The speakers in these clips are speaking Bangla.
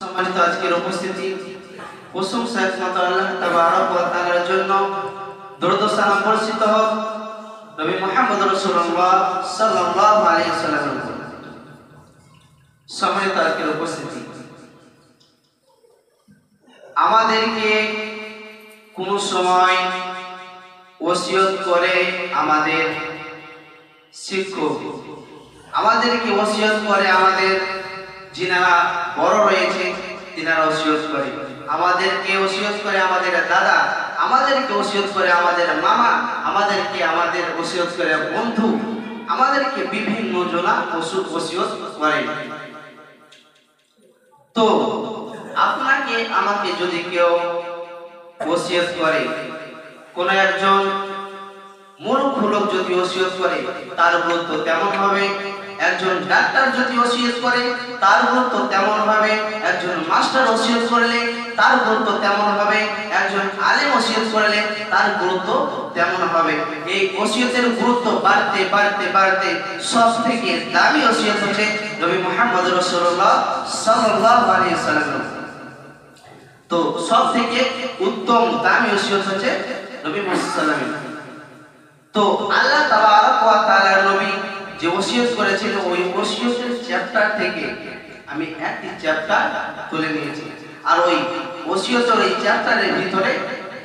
সম্মানিত আজকের উপস্থিতি প্রশংসা একমাত্র আল্লাহ তাবারক ওয়া তাআলার জন্য। দরুদ ও সালাম বর্ষিত হোক নবী মুহাম্মদ রাসূলুল্লাহ সাল্লাল্লাহু আলাইহি ওয়াসাল্লামের উপর। সম্মানিত আজকের উপস্থিতি, আমাদেরকে কোন সময় ওসিয়ত করে আমাদের শিক্ষক, আমাদেরকে ওসিয়ত করে আমাদের যিনারা বড় রয়েছে তিনারা ওসিয়ত করে আমাদেরকে, ওসিয়ত করে আমাদের দাদা, আমাদেরকে ওসিয়ত করে আমাদের মামা, আমাদের ওসিয়ত করে বন্ধু, আমাদেরকে বিভিন্ন জনা ওসিয়ত করে। তো আপনাকে আমাকে যদি কেউ ওসিয়ত করে, কোন একজন মূর্খ লোক যদি ওসিয়ত করে তার গুরুত্ব তেমন হবে। একজন ডাক্তার যদি ওসিয়ত করে তার গুরুত্ব তেমন হবে। একজন মাস্টার ওসিয়ত করলে তার গুরুত্ব তেমন হবে। একজন আলেম ওসিয়ত করলে তার গুরুত্ব তেমন হবে। এই ওসিয়তের গুরুত্ব বাড়তে বাড়তে বাড়তে সবথেকে দামি ওসিয়ত হচ্ছে নবী মুহাম্মদ রাসূলুল্লাহ সাল্লাল্লাহু আলাইহি ওয়াসাল্লাম। তো সবথেকে উত্তম দামি ওসিয়ত হচ্ছে নবী মুহাম্মদ সাল্লাল্লাহু আলাইহি ওয়াসাল্লাম। তো আল্লাহ তাবারক ওয়া তাআলার নবী যে ওসিয়ত করেছিল ওই ওসিয়তের চ্যাপ্টার থেকে আমি একটি চ্যাপ্টার তুলে নিয়েছি। আর ওই ওসিয়তের ওই চ্যাপ্টারের ভিতরে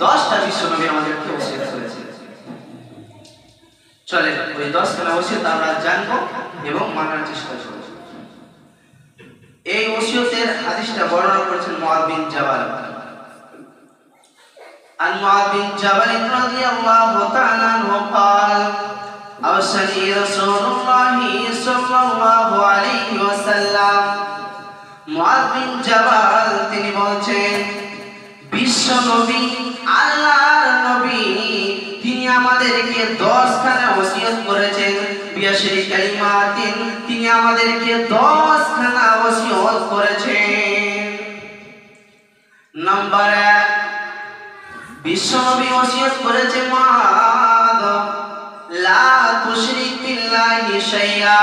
10টা বিশ্বনবী আমাদেরকে ওসিয়ত করেছে। চলে ওই 10খানা ওসিয়ত আমরা জানবো এবং মানার চেষ্টা করব। এই ওসিয়তের হাদিসটা বর্ণনা করেছেন মুআয বিন জাবাল। عن معاذ بن جبل رضي الله تعالى عنه قال أوصاني رسول الله صلى الله عليه وسلم। মুআয বিন জাবাল তিনি বলেন, বিশ্ব নবী আল্লাহর নবী তিনি আমাদেরকে 10খানা ওসিয়ত করেছেন। বিয়াশরি কালিমাতিন তিনি আমাদেরকে 10খানা ওসিয়ত করেছেন। নাম্বার 1, বিশ্বনবী ওসিয়ত করেছে মুআয, লা তুশরিক বিল্লাহি শাইআ,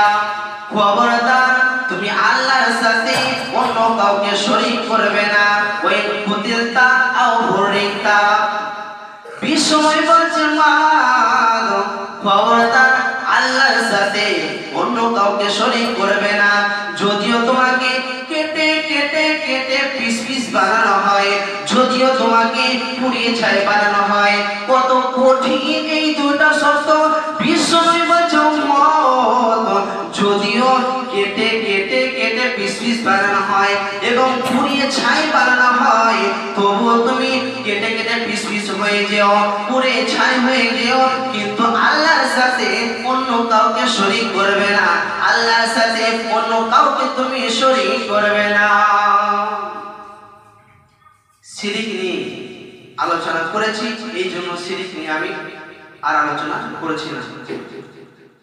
খবরদার তুমি আল্লাহর সাথে অন্য কাউকে শরীক করবে না। ওই কুতিলতা আও হুরিতা, বিশ্বনবী বলছে মুআয খবরদার আল্লাহর সাথে অন্য কাউকে শরীক করবে না। যদিও তোমাকে কেটে কেটে কেটে পিস পিস বানানো হয়, যদিও তোমাকে পুড়িয়ে ছাই বানানো হয়, কত কঠিন এই দুটো শব্দ। বিশ্বনবী বলছে যদিও কেটে কেটে কেটে পিস পিস বানানো হয় এবং পুড়িয়ে ছাই বানানো হয়, তবুও তুমি কেটে কেটে পিস পিস হয়ে যেও, পুড়ে ছাই হয়ে যেও, কিন্তু আল্লাহর সাথে অন্য কাউকে শরীক করবে না। আল্লাহর সাথে অন্য কাউকে তুমি শরীক করবে না। শিরিক নিয়ে আলোচনা করেছি, এই জন্য শিরিক নিয়ে আমি আর আলোচনা করেছি না।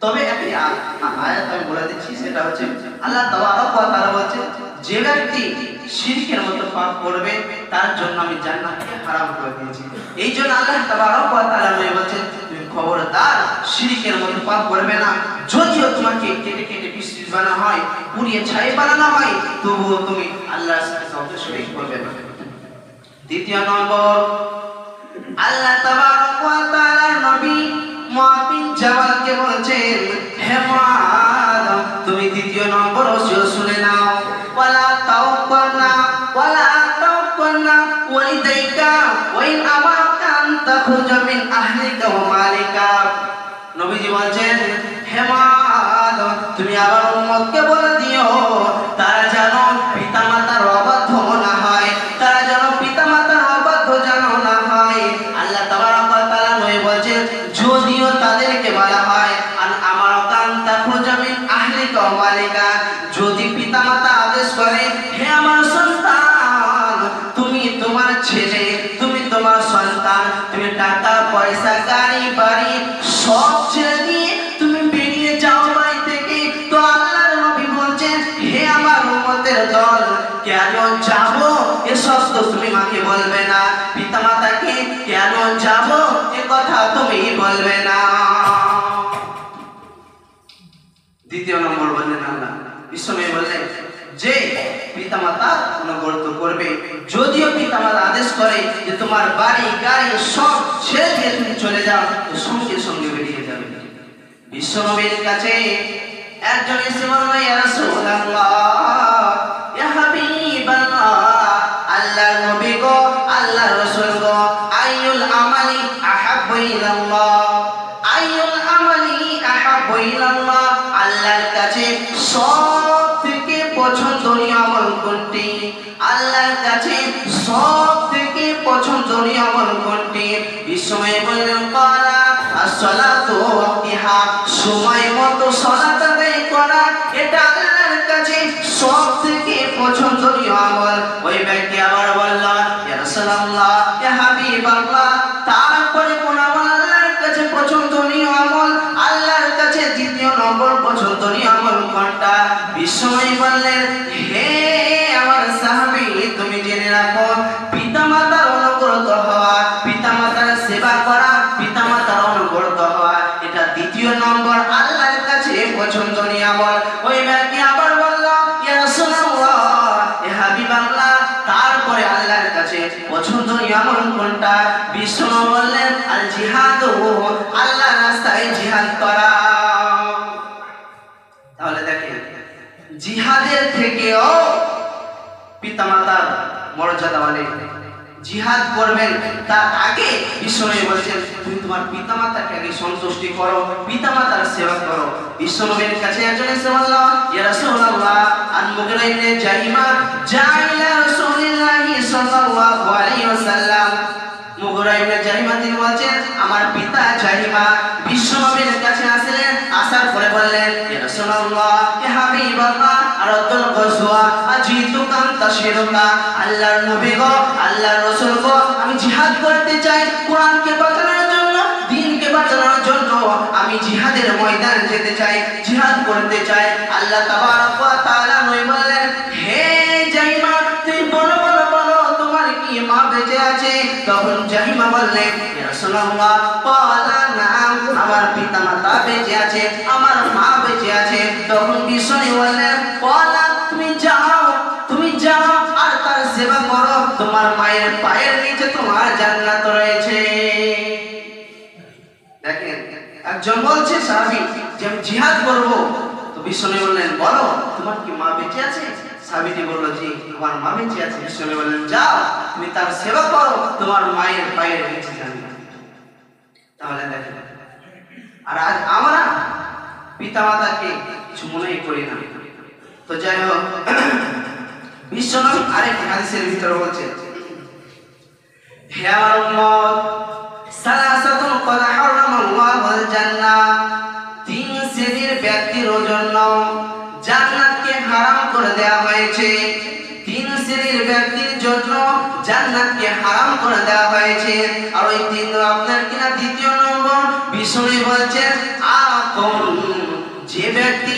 তবে একটি আয়াত আমি বলে দিচ্ছি, সেটা হচ্ছে আল্লাহ তাবারক ওয়া তাআলা বলেছে যে ব্যক্তি শিরকের মতো পাপ করবে তার জন্য আমি জান্নাতকে হারাম করে দিয়েছি। এই জন্য আল্লাহ তাবারক ওয়া তাআলা বলেছে তুমি খবরদার শিরকের মতো পাপ করবে না। যদিও তোমাকে কেটে কেটে পিস পিস বানানো হয়, পুড়িয়ে ছাই বানানো হয়, তবুও তুমি আল্লাহর সাথে কাউকে শরীক করবে না। দ্বিতীয় নম্বর, আল্লাহ তাবারক ওয়া তাআলার নবী মুআয বিন জাবালকে বলেছেন, হে মুআয তুমি দ্বিতীয় নম্বর ওসিয়ত শুনে নাও, ওয়ালা তাওয়াক্কালনা ওয়ালিদাইকা ওয়া ইন আমারকা আন তাখরুজা মিন আহলিকা ওয়া মালিকা। নবীজি বলেন, হে মুআয তুমি আমার উম্মতকে বলে দিও তারা যেন পিতামাতার অবাধ্য না হয়, তারা যেন পিতামাতার অবাধ্য যেন না হয়। আল্লাহ তাবারক ওয়া তাআলা নবী বলেন যদিও তাদেরকে বলা হয় আন আমারকা আন তাখরুজা মিন আহলিকা ওয়া মালিকা, যদি পিতামাতা আদেশ করে হে আমার সন্তান তুমি তোমার ছেলে, তুমি তোমার সন্তান, তুমি টাকা পয়সা গাড়ি বাড়ি সব ছেড়ে দিয়ে তুমি বেরিয়ে যাও বাড়ি থেকে, তো আল্লাহর নবী বলছেন হে আমার উম্মতের দল কেন যাব এসব তো তুমি মাকে বলবে না, পিতামাতাকে কেন যাব এ কথা তুমি বলবে না। দ্বিতীয় নম্বর বললেন আল্লাহ বিশ্বনবী বললেন যে পিতামাতার কোনো গুরুত্ব যদিও পিতামাতা আদেশ করে যে তোমার বাড়ি গাড়ি সব ছেড়ে দিয়ে তুমি চলে যাও, তো সঙ্গে সঙ্গে বেরিয়ে যাবে। বিশ্বনবীর কাছে একজন এসে বলল, ইয়া রাসূলুল্লাহ, ইয়া হাবিবাল্লাহ, আল্লাহর নবী গো, আল্লাহর রাসূল গো, আইয়ুল আমালি আহাব্বু ইলাল্লাহ, আইয়ুল আমালি আহাব্বু ইলাল্লাহ, আল্লাহর কাছে সবথেকে পছন্দনীয় আমল কোনটি? আল্লাহর কাছে সবথেকে পছন্দনীয় আমল কোনটি? বিশ্বনবী বললেন, ক্বালা as-salatu ওয়াক্তিহা, সময় মতো সালাত আদায় করা, এটা আল্লাহর কাছে সবথেকে পছন্দনীয় আমল। ওই ব্যক্তি আবার বলল, ইয়া রাসূলুল্লাহ, ইয়া হাবিবাল্লাহ, তারপরে কোন আমল আল্লাহর কাছে পছন্দনীয় আমল? আল্লাহর কাছে দ্বিতীয় নম্বর পছন্দনীয় আমল কোনটা? বিশ্বনবী বললেন, হে আমার সাহাবী, তুমি জেনে রাখো, পিতামাতার অনুগত হওয়া, পিতামাতার সেবা করা, পিতামাতার অনুগত হওয়া, এটা দ্বিতীয় নম্বর আল্লাহর কাছে পছন্দনীয় আমল। ওই ব্যক্তি আবার বলল, ইয়া রাসূলুল্লাহ, ইয়া হাবিবাল্লাহ, তারপরে আল্লাহর কাছে পছন্দনীয় আমল কোনটা? বিশ্বনবী বললেন, আল জিহাদু, আল্লাহর রাস্তায় জিহাদ করা। তাহলে দেখেন, জিহাদের থেকেও পিতামাতার মর্যাদা অনেক। জিহাদ করবেন তার আগে বিশ্বনবী বলেছেন, তুমি তোমার পিতামাতাকে আগে সন্তুষ্টি করো, পিতামাতার সেবা করো। বিশ্বনবীর কাছে একজন এসে বলল, ইয়া রাসূলুল্লাহ, আন মুগীরা ইবনে জাহিমা জাইলা রাসূলুল্লাহি সাল্লাল্লাহু আলাইহি ওয়াসাল্লাম, মুগীরা ইবনে জাহিমা তিনি বলেন, আমার পিতা জাহিমা বিশ্বনবীর কাছে আসলেন, আসার পরে বললেন, ইয়া রাসূলুল্লাহ, ইয়া হাবিবাল্লাহ, আরাদুল গজওয়া আজিতুকা তাশিরুকা, আল্লাহর নবী গো, আল্লাহর রাসূল গো, আমি জিহাদ করতে চাই, কোরআনকে বাঁচানোর জন্য, দ্বীনকে বাঁচানোর জন্য আমি জিহাদের ময়দান যেতে চাই, জিহাদ করতে চাই। আল্লাহ তাবারক ওয়া তাআলা নবী বললেন, হে জাহিমা, তুই বলো বলো বলো, তোমার কি মা বেঁচে আছে? তখন জাহিমা বললেন, ইয়া রাসূলুল্লাহ, ক্বালা নাম, আমার পিতামাতা বেঁচে আছে, আমার মা বেঁচে আছে। তখন বিশ্বনবী বললেন, ক্বালা, তুমি যাও, তুমি যাও আর তার সেবা করো, তোমার মায়ের পায়ের নিচে তোমার জান্নাত রয়েছে। দেখেন, একজন বলছে সাহাবী যে আমি জিহাদ করব, তো বিশ্বনবী বললেন, বলো তোমার কি মা বেঁচে আছে? সাহাবীটি বলল, জি আমার মা বেঁচে আছে। বিশ্বনবী বললেন, যাও তুমি তার সেবা করো, তোমার মায়ের পায়ের নিচে জান্নাত। তাহলে দেখেন, আর আজ আমরা পিতামাতাকে কিছু মনেই করি না। তো যাই হোক, বিশ্বনবী আরেক হাদিসের ভিতরে বলছেন, হে আমার উম্মত, সালাসাতুন ক্বাদ হারামাল্লাহুল জান্নাহ, তিন শ্রেণীর ব্যক্তির জন্য জান্নাতকে হারাম করে দেওয়া হয়েছে। তিন শ্রেণীর ব্যক্তির জন্য জান্নাতকে হারাম করে দেওয়া হয়েছে। আর ওই তিন আপনার কিনা দ্বিতীয় নম্বর বিশ্বনবী বলছেন, আপন যে ব্যক্তি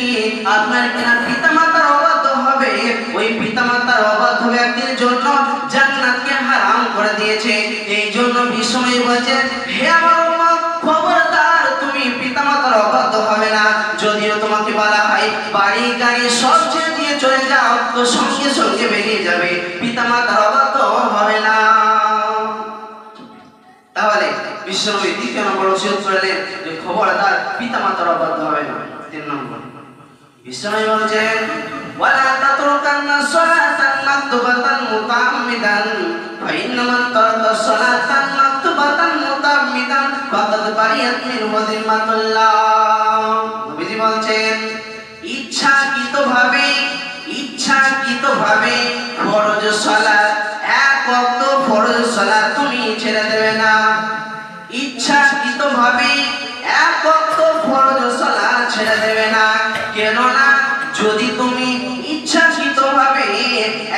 আপনার কিনা পিতামাতার অবাধ্য হবে, ওই পিতামাতার অবাধ্য ব্যক্তির জন্য জান্নাতকে হারাম করে দিয়েছে। এই জন্য বিশ্বনবী বলেছেন, হে আমার উম্মত, খবরদার তুমি পিতামাতার অবাধ্য হবে না। যদিও তোমাকে বলা হয় বাড়ি গাড়ি সব ছেড়ে দিয়ে চলে যাও, তো সঙ্গে সঙ্গে বেরিয়ে যাবে, পিতামাতার অবাধ্য হবে না। তাহলে বিশ্বনবী দ্বিতীয় নম্বর ওসিয়ত করলেন যে খবরদার পিতামাতার অবাধ্য হবে না। তিন নম্বর বিশ্বনবী বলেছেন, ওয়ালা তাতরুকান্না সালাতান মাকতুবাতান মুতাআম্মিদান, ফাইন্না মান তারাকা সালাতান মাকতুবাতান মুতাআম্মিদান ফাকাদ বারিয়াত মিনহু যিম্মাতুল্লাহ। নবীজি বলেন, ইচ্ছাকৃতভাবে ফরজ সালাত, এক ওয়াক্ত ফরজ সালাত তুমি ছেড়ে দেবে না। ইচ্ছাকৃতভাবে এক ওয়াক্ত ফরজ সালাত ছেড়ে দেবে না। কেননা যদি তুমি ইচ্ছাকৃতভাবে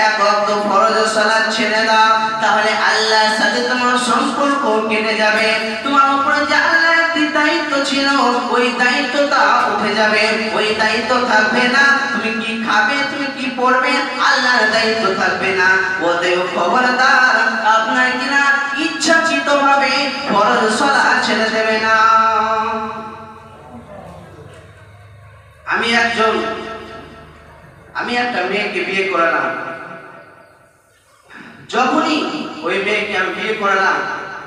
এক ওয়াক্ত ফরজ সালাত ছেড়ে দাও, তাহলে আল্লাহর সাথে তোমার সম্পর্ক কেটে যাবে। তোমার উপরে যে আল্লাহর একটি দায়িত্ব ছিল, ওই দায়িত্বটা উঠে যাবে, ওই দায়িত্ব থাকবে না। তুমি কি খাবে, তুমি কি পড়বে, আল্লাহর দায়িত্ব থাকবে না। ওদের খবরদার আপনার কিনা ইচ্ছাকৃতভাবে ফরজ সালাত ছেড়ে দেবে না। আমি একটা মেয়েকে বিয়ে করলাম, যখনই ওই মেয়েকে আমি বিয়ে করলাম,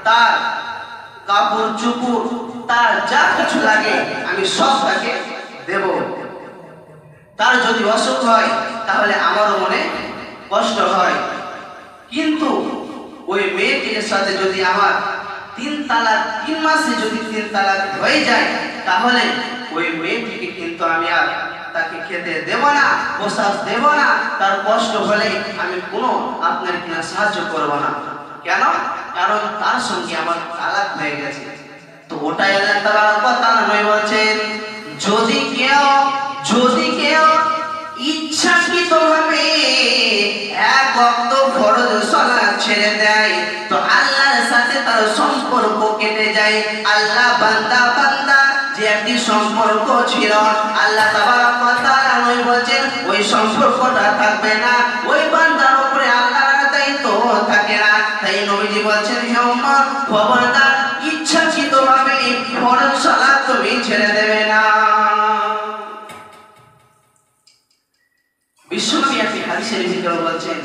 তার কাপড় চুপড়, তার যা কিছু লাগে আমি সব তাকে দেব। তার যদি অসুখ হয় তাহলে আমারও মনে কষ্ট হয়। কিন্তু ওই মেয়েটির সাথে যদি আমার 3 তালাক, 3 মাসে যদি 3 তালাক হয়ে যায়, তাহলে ওই মেয়েটিকে কিন্তু আমি আর তাকে খেতে দেব না, পোশাক দেব না। তার কষ্ট হলে আমি কোনো আপনার কিনা সাহায্য করব না। কেন? কারণ তার সঙ্গে আমার তালাক হয়ে গেছে। তো ওটাই আল্লাহ তাবারক ওয়া তাআলা বলছেন, যদি কেউ ইচ্ছাকৃতভাবে এক ওয়াক্ত ফরজ সালাত ছেড়ে দেয়, তো আল্লাহর সাথে তার সম্পর্ক কেটে যায়। আল্লাহ বান্দা যে একটি সম্পর্ক ছিল, আল্লাহ তাবারক ওয়া তাআলা বলছেন ওই সম্পর্কটা থাকবে না, ওই বান্দার উপরে আল্লাহর দায়িত্ব থাকে না। তাই নবীজি বলছেন, হে উম্মত, খবরদার ইচ্ছাকৃতভাবে ফরজ সালাত তুমি ছেড়ে দেবে না। বিশ্বনবী একটি হাদিসের ভিতরে বলছেন,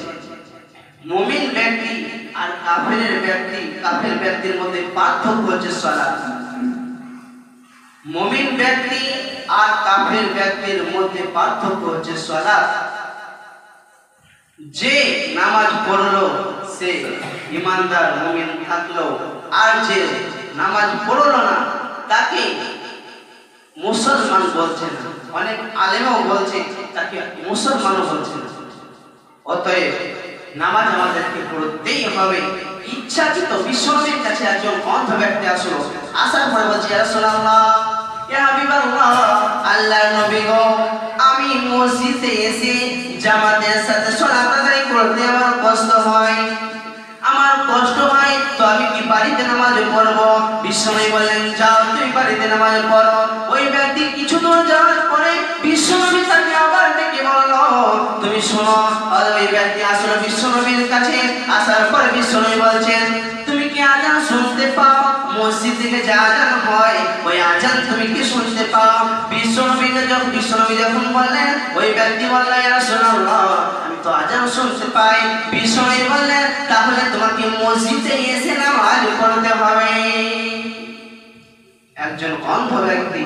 মুমিন ব্যক্তি আর কাফের ব্যক্তির মধ্যে পার্থক্য হচ্ছে সালাত। মুমিন ব্যক্তি আর কাফের ব্যক্তির মধ্যে পার্থক্য হচ্ছে সালাত। যে নামাজ পড়লো সে ঈমানদার মুমিন থাকলো, আর যে নামাজ পড়লো না তাকে মুসলমান বলছে না। অনেক আলেমও বলছে তাকে মুসলমানও বলছে না। অতএব নামাজ আমাদেরকে পড়তেই হবে। ইচ্ছাকৃত বিশ্বনবীর কাছে একজন অন্ধ ব্যক্তি আসলো, আসার পরে বলছে, ইয়া রাসূলুল্লাহ, ইয়া হাবিবাল্লাহ, আল্লাহর নবী গো, আমি মসজিদে এসে জামাতের সাথে সালাত আদায় করতে আমার কষ্ট হয়, তো আমি কি বাড়িতে নামাজ পড়বো? বিশ্বনবী বললেন, যাও তুমি বাড়িতে নামাজ পড়ো। ওই ব্যক্তি কিছু দূর যাওয়ার পরে বিশ্বনবী তাকে আবার ডেকে বলল, তুমি শোনো। ওই ব্যক্তি আসলে বিশ্বনবীর কাছে আসার পরে বিশ্বনবী বলছেন, তুমি কি আজান শুনতে পাও? মসজিদ থেকে যে আজান হয় ওই আজান তুমি কি শুনতে পাও? বিশ্বনবী যখন বললেন, ওই ব্যক্তি বলল, ইয়া রাসূলুল্লাহ, আমি তো আজান শুনতে পাই। বিশ্বনবী বললেন, তাহলে তোমাকে মসজিদে এসে নামাজ পড়তে হবে। একজন অন্ধ ব্যক্তি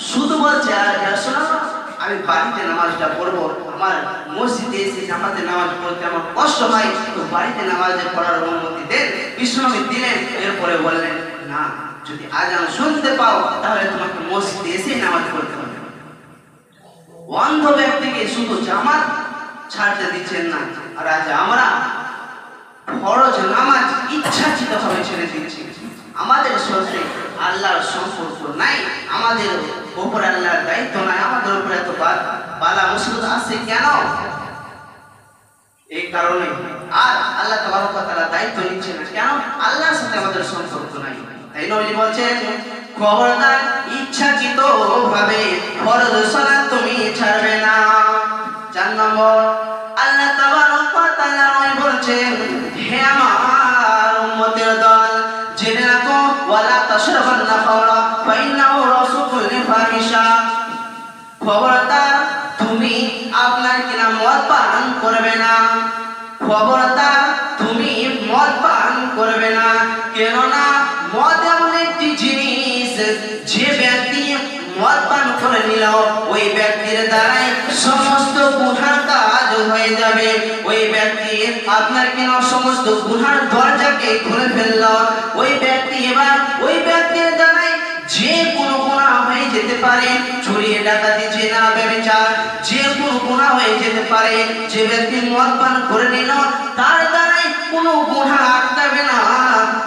শুধু বলছে, ইয়া রাসূলুল্লাহ, আমি বাড়িতে নামাজটা পড়বো, আমার মসজিদে এসে জামাতে নামাজ পড়তে আমার কষ্ট হয়, তো বাড়িতে নামাজ পড়ার অনুমতি দেন। বিশ্বনবী দিলেন। এরপরে বললেন, না, যদি আজান শুনতে পাও তাহলে তোমাকে মসজিদে এসে নামাজ পড়তে হবে। অন্ধ ব্যক্তিকে শুধু জামাত ছাড়তে দিচ্ছেন না, আর আজ আমরা ফরজ নামাজ ইচ্ছাকৃতভাবে ছেড়ে দিচ্ছি। আমাদের সাথে আল্লাহর সম্পর্ক নাই, আমাদের উপর আল্লাহর দায়িত্ব নাই, আমাদের উপর এত বালা মুসিবত আছে কেন? এই কারণে আর আল্লাহ তাবারক ওয়া তাআলা দায়িত্ব নিচ্ছে না কেন? আল্লাহর সাথে আমাদের সম্পর্ক নাই। তাই নবী বলছেন, খবরদার ইচ্ছাকৃতভাবে ফরজ সালাত তুমি ছাড়বে না। 4 নম্বর, আল্লাহ তাবারক ওয়া তাআলা বলছেন, হে আমার উম্মতের দল, জেনে রাখো, ওয়ালা তাশরাবান্না খামরা ফাইন্নাহু রাসূলুল ফাহিশা। খবরদার তুমি আপনার কিনা মদ পান করবে না। খবরদার তুমি মদ পান করবে না। কেননা মদ এমন একটি জিনিস, যে ব্যক্তি মদ পান করে নিল ওই ব্যক্তির দ্বারাই সমস্ত গুনাহ কাজ হয়ে যাবে। ওই ব্যক্তি আপনার কেন সমস্ত গুনার দরজাকে খুলে ফেলল। ওই ব্যক্তি এবার ওই ব্যক্তির দ্বারাই যে কোনো গুনাহ হয়ে যেতে পারে, চুরি, ডাকাতি, জিনা, ব্যভিচার, যে কোনো গুনাহ হয়ে যেতে পারে। যে ব্যক্তি মদ পান করে নিল তার দ্বারাই কোনো গুনাহ আটকাবে না,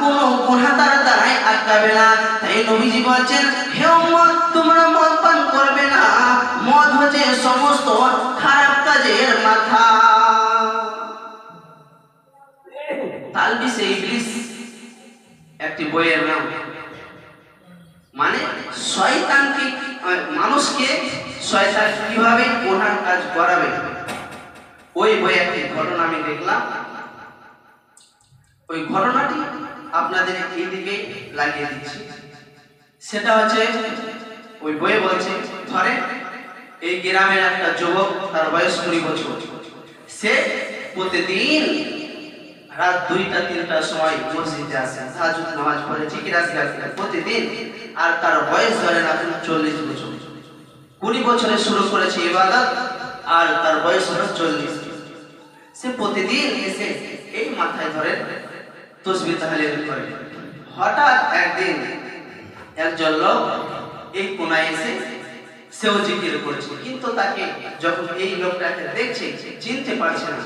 কোনো গুনাহ তার দ্বারাই আটকাবে না। তাই নবীজি বলছেন, হে উম্মত, তোমরা মদ পান করবে না। মদ হচ্ছে সমস্ত খারাপ কাজের মাথা। তালবিসে ইবলিস একটি বইয়ের নাম, মানে শয়তানকে, মানুষকে শয়তান কিভাবে গুনাহ কাজ করাবে। ওই বইয়ে একটি ঘটনা আমি দেখলাম। ওই ঘটনাটি আপনাদের এইদিকে লাগিয়ে দিচ্ছি। সেটা হচ্ছে, ওই বইয়ে বলছে, ধরে এই গ্রামের একটা যুবক, তার বয়স 20 বছর। সে প্রতিদিন রাত 2টা 3টার সময় মসজিদে আসে, তাহাজ্জুদ নামাজ পড়ে, জিকির আজকার করে প্রতিদিন। আর তার বয়স ধরে রাখুন 40 বছর। 20 বছরে শুরু করেছে ইবাদত, আর তার বয়স হলো 40। সে প্রতিদিন এসে এই মাথায় ধরে তাসবিহ তাহলিল করে। হঠাৎ একদিন একজন লোক এই কোনায় এসে সেও জিকির করছে, কিন্তু তাকে যখন এই লোকটাকে দেখছে চিনতে পারছে না।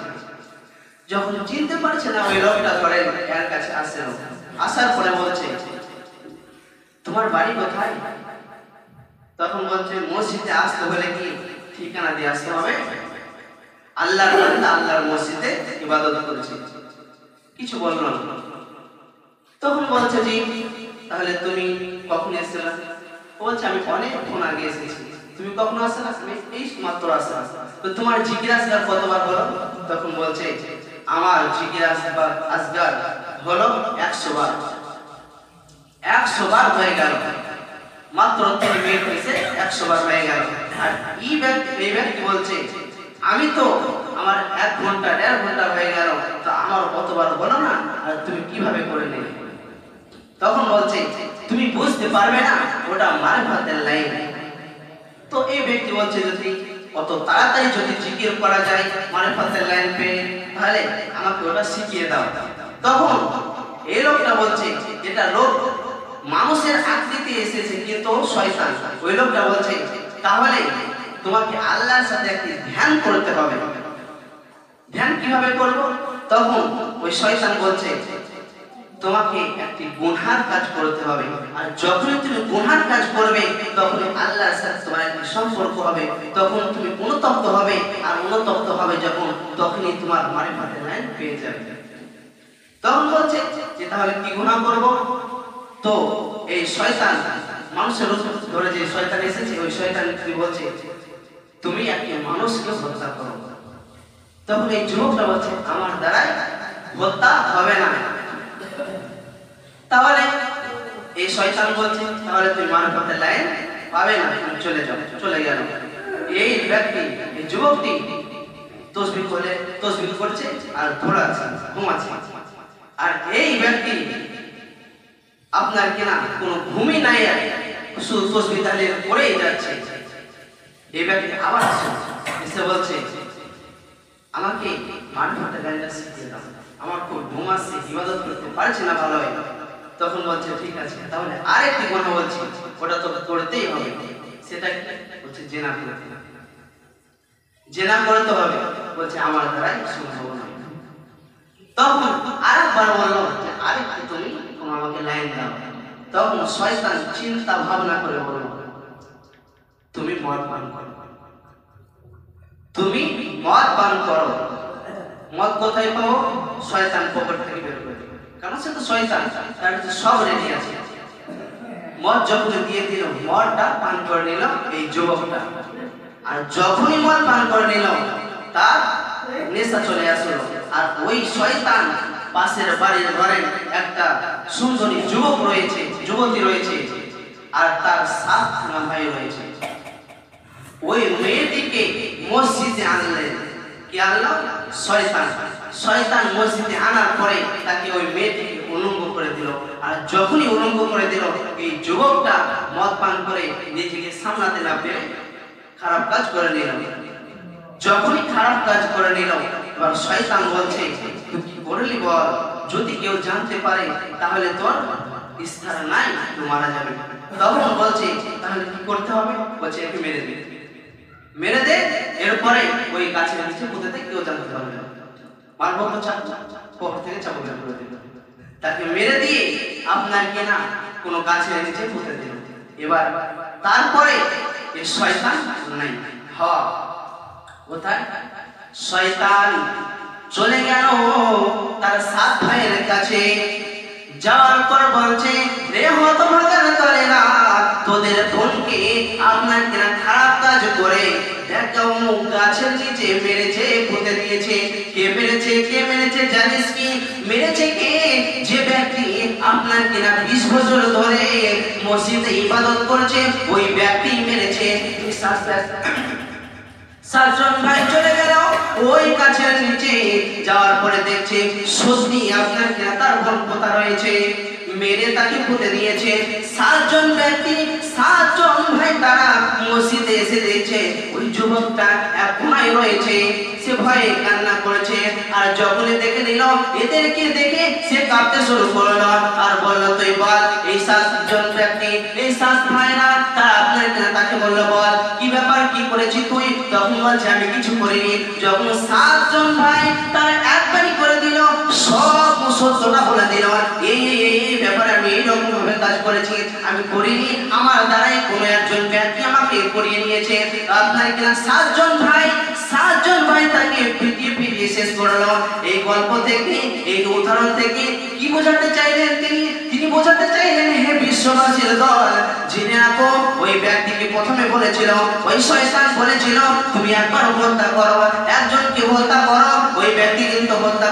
যখন চিনতে পারছে না, ওই লোকটা ধরে এর কাছে আসে। আসার পরে বলছে, তোমার বাড়ি কোথায়? তখন বলছে, মসজিদে আসতে হলে কি ঠিকানা দিয়ে আসতে হবে? আল্লাহর বান্দা আল্লাহর মসজিদে ইবাদত করেছে, কিছু বলল না। তখন বলছে, জি তাহলে তুমি কখন এসেছিলে? বলছে, আমি অনেকক্ষণ আগে এসেছি। তুমি কখন আসলে? আমি এই মাত্র আসলাম। তো তোমার জিকির আজকার কতবার হলো? তখন বলছে, আমার জিকির আজকার হলো 100 বার। 100 বার হয়ে গেল, মাত্র 3 মিনিট হয়েছে 100 বার হয়ে গেল। আর এই ব্যক্তি বলছে, আমি তো আমার 1 ঘন্টা 1.5 ঘন্টা হয়ে গেল, তো আমার কতবার হলো না, আর তুমি কিভাবে করে নিলে? তখন বলছে, তুমি বুঝতে পারবে না, ওটা মারিফাতের লাইন। তো এই ব্যক্তি বলছে, যদি কত তাড়াতাড়ি যদি জিকির করা যায় মারিফাতের লাইন পেয়ে, তাহলে আমাকে ওটা শিখিয়ে দাও। তখন এই লোকটা বলছে, এটা লোক মানুষের আকৃতি এসেছে কিন্তু শয়তান। ওই লোকটা বলছে, তাহলে তোমাকে আল্লাহর সাথে একটি ধ্যান করতে হবে। ধ্যান কিভাবে করব? তখন ওই শয়তান বলছে, তোমাকে একটি গুনার কাজ করতে হবে, আর যখন তুমি গুনার কাজ করবে তখন আল্লাহর সাথে তোমার একটি সম্পর্ক হবে, তখন তুমি অনুতপ্ত হবে, আর অনুতপ্ত হবে যখন, তখনই তোমার মারিফাতের লাইন পেয়ে যাবে। তখন বলছে যে তাহলে কি গুনাহ করব? তো এই শয়তান মানুষের রূপ ধরে যে শয়তান এসেছে, ওই শয়তান কি বলছে, তুমি একটি মানুষকে হত্যা করো। তখন এই যুবকটা বলছে, আমার দ্বারাই হত্যা হবে না। তাহলে এই শয়তান বলছে, তাহলে তুমি মারিফাতের লাইন পাবে না, তুমি চলে যাও। চলে গেল। এই ব্যক্তি, এই যুবকটি তাসবিহ করছে আর ঘুমাচ্ছে। আর এই ব্যক্তি আপনার কিনা কোনো ঘুমই নাই, শুধু তাসবিহ তাহলিল করেই যাচ্ছে। এই ব্যক্তি আবার এসে বলছে, আমাকে মারিফাতের লাইনটা শিখিয়ে দাও, আমার খুব ঘুম আসছে, ইবাদত করতে পারছি না ভালো হয়। তখন বলছে, ঠিক আছে, তাহলে আরেকটি কথা বলছি, ওটা তো করতেই হবে। সেটা বলছে, জেনা করতে হবে। জেনা করতে হবে। বলছে, আমার দ্বারাই সম্ভব নয়। তখন আরেকবার বলল, আরেকটু তুমি আমাকে লাইন দাও। তখন শয়তান চিন্তা ভাবনা করে বলল, তুমি মদ পান করো। তুমি মদ পান করো। মদ কোথায় পাবো? শয়তান পকেট থেকে বের করে দিবে, কারণ সে তো শয়তান, তার কাছে সব রেডি আছে। মদ যখন দিয়ে দিল, মদটা পান করে নিল এই যুবকটা। আর যখনই মদ পান করে নিল, তার নেশা চলে আসলো। আর ওই শয়তান পাশের বাড়ির ঘরে একটা সুন্দরী যুবতী রয়েছে, আর তার 7 ভাই রয়েছে। ওই মেয়েটিকে মসজিদে আনলেন। কি আনলো? শয়তান মসজিদে আনার পরে তাকে ওই মেয়েটিকে উলঙ্গ করে দিল। আর যখনই উলঙ্গ করে দিল, এই যুবকটা মদ পান করে নিজেকে সামলাতে না পেরে খারাপ কাজ করে নিল। যখনই খারাপ কাজ করে নিল, এবার শয়তান বলছে, তুই কি করলি বল? যদি কেউ জানতে পারে তাহলে তোর ইস্তার নাই, তুই মারা যাবে। তখন বলছে, তাহলে কি করতে হবে? বলছে, একে মেরে দে, এরপরে ওই গাছের নিচে পুঁতে দে, কেউ জানতে পারবে না। মারবো তো পকেট থেকে চাবু বের করে দিল। তাকে মেরে দিয়ে আপনার কিনা কোনো গাছের নিচে পুঁতে দিল। এবার তারপরে এই শয়তান নাই, কোথায়? শয়তান চলে গেল তার 7 ভাইয়ের কাছে। যাওয়ার পর বলছে, রে হতভাগার দলেরা, তোদের বোনকে আপনার কিনা খারাপ কাজ করে গাছের নিচে মেরেছে, পুঁতে দিয়েছে। কে মেরেছে জানিস কি? মেরেছে কে? যে ব্যক্তি আপনার কিনা 20 বছর ধরে মসজিদে ইবাদত করছে, ওই ব্যক্তি মেরেছে। 7 জন ভাই চলে গেল। ওই গাছের নিচে যাওয়ার পরে দেখছে সত্যি আপনার কিনা তার বোন পোতা রয়েছে, মেরে তাকে পুঁতে দিয়েছে। 7 জন ব্যক্তি, 7 জন ভাই তারা মসজিদে এসে দেখছে ওই যুবকটা এক কোনায় রয়েছে, সে ভয়ে কান্না করেছে। আর যখনই দেখে নিল এদেরকে দেখে সে কাঁদতে শুরু করলো আর বলল তুই বল এই 7 জন ব্যক্তি, এই 7 ভাইরা তারা আপনার কিনা তাকে বলল বল কি ব্যাপার, কি করেছি তুই? তখন বলছে আমি কিছু করিনি। যখন 7 জন ভাই তারা একবারই করে দিল, সব সত্যটা বলে দিল, এই ব্যাপারে আমি এইরকম ভাবে কাজ করেছি, আমি করিনি, আমার দ্বারাই কোনো একজন ব্যক্তি আমাকে করিয়ে নিয়েছে। আপনার কিনা 7 জন ভাই তাকে পিটিয়ে শেষ করলো। এই গল্প থেকে, এই উদাহরণ থেকে কি বোঝাতে চাইলেন তিনি বোঝাতে চাইলেন হে বিশ্ববাসীর দল, জেনে রাখো ওই ব্যক্তিকে প্রথমে বলেছিল, ওই শয়তান বলেছিল তুমি একবার হত্যা করো, একজনকে হত্যা করো, ওই ব্যক্তি কিন্তু হত্যা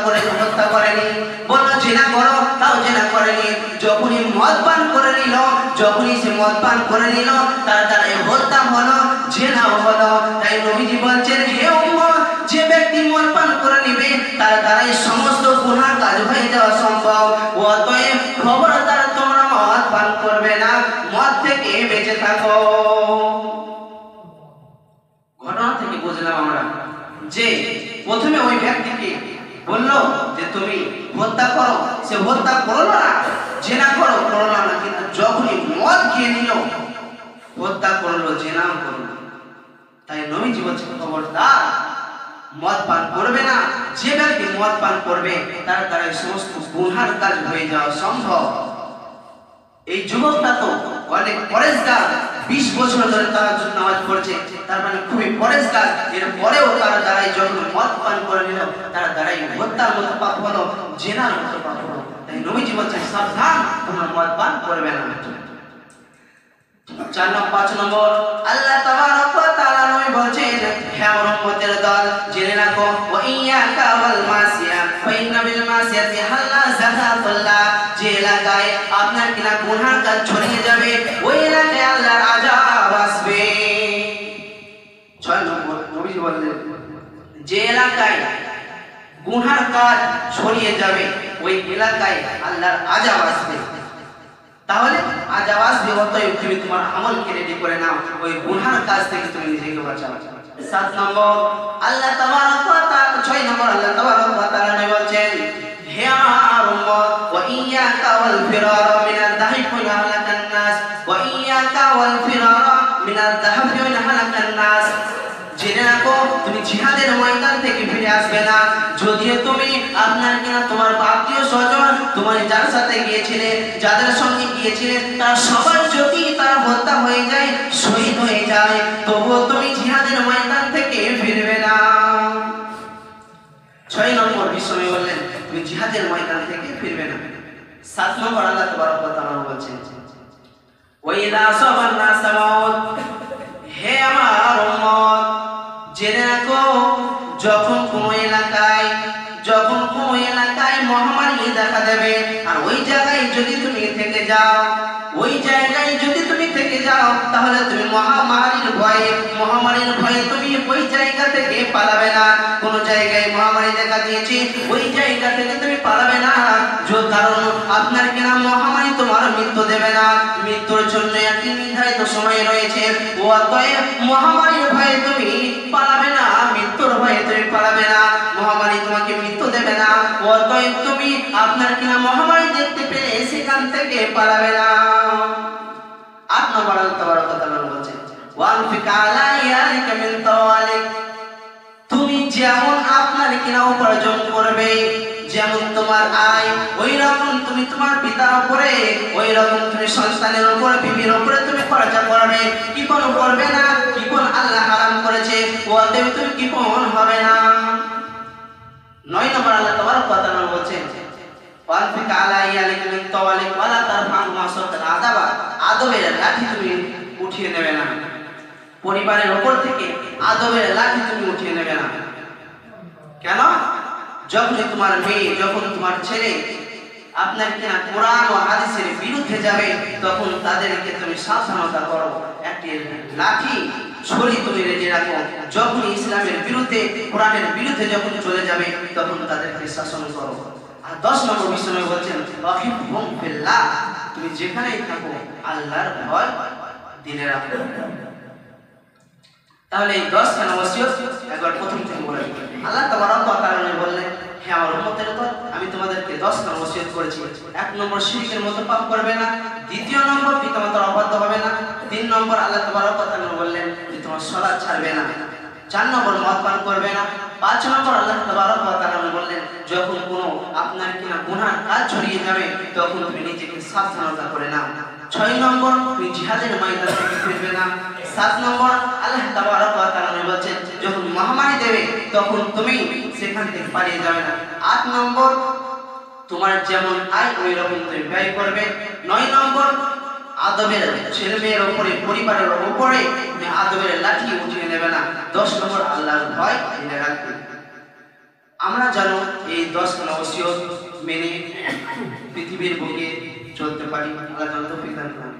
করেনি। বললো জেনা করো, তাও জেনা করেনি। যখনই মদ পান করে নিল, তার দ্বারা হত্যা হলো, জেনাও হলো। তাই নবীজি বলছেন হে উম্মত, যে ব্যক্তি মদ পান করে নিবে তার দ্বারাই সমস্ত গুনাহ কাজ হয়ে যাওয়া সম্ভব। অতএব খবরদার তোমরা মদ পান করবে না, মদ থেকে বেঁচে থাকো। ঘটনা থেকে বুঝলাম আমরা যে প্রথমে ওই ব্যক্তিকে বললো যে তুমি হত্যা করো, সে হত্যা করলো না, জেনা করলো না, কিন্তু যখনই মদ খেয়ে নিল হত্যা করলো, জেনাও করলো। তাই নবীজি বলছেন খবরদার মদ পান করবে না, যে ব্যক্তি মদ পান করবে তার দ্বারা সমস্ত গুনার কাজ হয়ে যাওয়া সম্ভব। এই যুবকটা তো অনেক পরেশগার, 20 বছর ধরে তারা নামাজ পড়ছে, তার মানে খুবই পরেশগার। এর পরেও তার দ্বারাই যখন মদ পান করে নিল তার দ্বারাই হত্যার মতো পাপ হলো, জেনার মতো পাপ হলো। তাই নবীজি বলছেন সাবধান, তোমরা মদ পান করবে না। 5 নম্বর আল্লাহ তাবারক ওয়া তাআলা নবী বলেন হে আমার উম্মতের দল, জেনে রাখো ওয়া ইয়াকা ওয়াল মাসিয়া ফা ইন্না বিল মাসিয়াতি হাল্লা যাকাতুল্লাহ, যে এলাকায় আপনার কিনা গুনাহ কাজ ছড়িয়ে যাবে ওই এলাকায় আল্লাহর আযাব আসবে। 6 নম্বর নবীজি বলেন যে এলাকায় গুনাহ কাজ ছড়িয়ে যাবে ওই এলাকায় আল্লাহর আযাব আসবে। তাহলে আযাব আসবে, অতএব তুমি তোমার আমলকে রেডি করে নাও, ওই গুনার কাজ থেকে তুমি নিজেকে বাঁচাও। 7 নম্বর আল্লাহ তাবারক ওয়া তাআলা, 6 নম্বর আল্লাহ তাবারক ওয়া তাআলা বলেন হে আমার উম্মত ওয়া ইয়াকা ওয়াল ফিরার মিনাল দাহফি ওয়া হালাকান নাস, ওয়া ইয়াকা ওয়াল ফিরার মিনাল দাহফি ওয়া হালাকান নাস, জেনে রাখো তুমি জিহাদের ময়দান থেকে ফিরে আসবে না, যদিও তুমি আপনার কিনা তোমার আত্মীয় স্বজন, তোমার যার সাথে গিয়েছিলে, যাদের সঙ্গে গিয়েছিলে, তার সবার যদি তারা হত্যা হয়ে যায়, শহীদ হয়ে যায়, তবুও তুমি জিহাদের ময়দান থেকে ফিরবে না। 6 নম্বর বিষয় বললেন তুমি জিহাদের ময়দান থেকে ফিরবে না। 7 নম্বর আল্লাহ তাবারক ওয়া তাআলা বলেন ওয়া ইযা আসাবান নাস মাউত, হে আমার উম্মত জেনে রাখো যখন কোন এলাকায় মহামারী দেখা দেবে আর ওই জায়গায় যদি তুমি থেকে যাও তাহলে তুমি মহামারীর ভয়ে তুমি ওই জায়গা থেকে পালাবে না। কোন জায়গায় মহামারী দেখা দিয়েছে ওই জায়গা থেকে তুমি পালাবে না, কারণ আপনার কিনা মহামারী তোমার মৃত্যু দেবে না, মৃত্যুর জন্য একটি নির্ধারিত সময় রয়েছে। অতএব মহামারীর ভয়ে তুমি পালাবে না, মৃত্যুর ভয়ে তুমি পালাবে না, মহামারী তোমাকে মৃত্যু দেবে না, অতএব তুমি আপনার কিনা মহামারী দেখতে পেলে সেখান থেকে পালাবে না। 8 নম্বর আল্লাহ তাবারক ওয়া তাআলা বলেন ওয়ানফিক আলা ইয়ালিকা মিন তাওয়ালিক, তুমি যেমন আপনার কিনা উপার্জন করবে, যেমন তোমার আয় ওই রকম তুমি তোমার পিতার উপরে, ওই রকম তুমি সন্তানের উপরে, বিবির উপরে তুমি খরচা করবে, কৃপণ করবে না, কৃপণ আল্লাহ হারাম করেছে, অতএব তুমি কৃপণ হবে না। 9 নম্বর আল্লাহ তাবারক ওয়া তাআলা বলেন ওয়ানফিক আলা ইয়ালিকা মিন তাওয়ালিক ওয়ালা তারফা'ু মাসাতাল আযাবা, আদবের লাঠি তুমি উঠিয়ে নেবে না, পরিবারের উপর থেকে আদবের লাঠি তুমি উঠিয়ে নেবে না। কেন? যখন তোমার মেয়ে, যখন তোমার ছেলে আপনার কিনা কোরআন ও হাদিসের বিরুদ্ধে যাবে তখন তাদেরকে তুমি সাবধানতা করো, একটি লাঠি ঝুলি তুমি রেখে রাখো, যখন ইসলামের বিরুদ্ধে কোরআনের বিরুদ্ধে যখন চলে যাবে তখন তাদেরকে শাসন করো। আর 10 নম্বর বিষয় বলছেন ওয়াহিবহুম ফিল্লাহ, তুমি যেখানেই থাকো আল্লাহর ভয় দিলে রাখো। তাহলে এই 10 খানা ওসিয়ত একবার প্রথম থেকে বলে আল্লাহ তাবারক ওয়া তাআলা বললেন, হে আমার উম্মতের দল, আমি তোমাদেরকে 10 খানা ওসিয়ত করেছি। 1 নম্বর শিরকের মতো পাপ করবে না, 2 নম্বর পিতামাতার অবাধ্য হবে না, 3 নম্বর আল্লাহ তাবারক ওয়া তাআলা বললেন যে তোমার সালাত ছাড়বে না, 4 নম্বর মদ পান করবে না, 5 নম্বর আল্লাহ তাবারক ওয়া তাআলা বললেন যখন কোনো আপনার কিনা গুনাহ কাজ ছড়িয়ে যাবে তখন তুমি নিজেকে সাবধানতা করে নাও, 6 নম্বর তুমি জিহাদের ময়দান থেকে ফিরবে না, 7 নম্বর আল্লাহ তাবারক ওয়া তাআলা বলেন যখন মহামারী দেবে তখন তুমি সেখান থেকে পালিয়ে যাবে না, 8 নম্বর তোমার যেমন আয় ওই রকম তুমি ব্যয় করবে, 9 নম্বর আদবের ছেলে মেয়ের উপরে পরিবারের উপরে তুমি আদবের লাঠি উঠিয়ে নেবে না, 10 নম্বর আল্লাহর ভয় দিলে রাখবে। আমরা জানো এই 10 খানা ওসিয়ত মেনে পৃথিবীর বুকে চলতে পারি। আল্লাহ তৌফিক দান করুন।